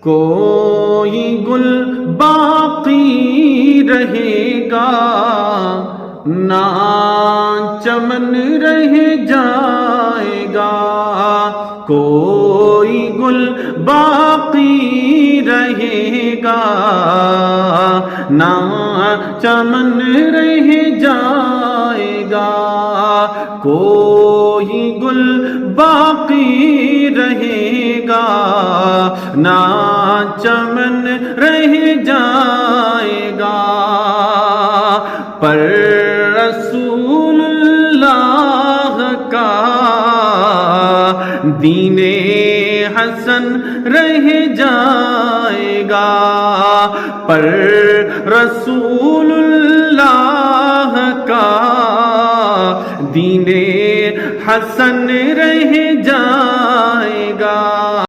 کوئی گل باقی رہے گا نہ چمن رہ جائے گا، کوئی گل باقی رہے گا نہ چمن رہ جائے گا، کوئی گل باقی رہے گا نہ چمن رہ جائے گا، پر رسول اللہ کا دین حسن رہ جائے گا، پر رسول اللہ کا دین حسن رہ جائے گا۔